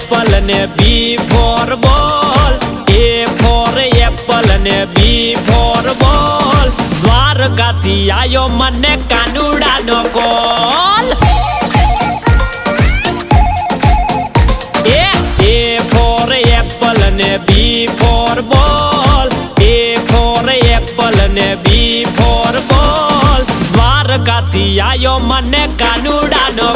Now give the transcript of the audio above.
Apple ને બી four બોલ, એ four Apple ને બી ફોર બોલ. દ્વારકાથી આયો મને કાનુડાનો કોલ. એ ફોર એપલ ને બી ફોર બોલ, એ ફોર એપલ ને બી ફોર બોલ. દ્વારકાથી આયો મને કાનુડાનો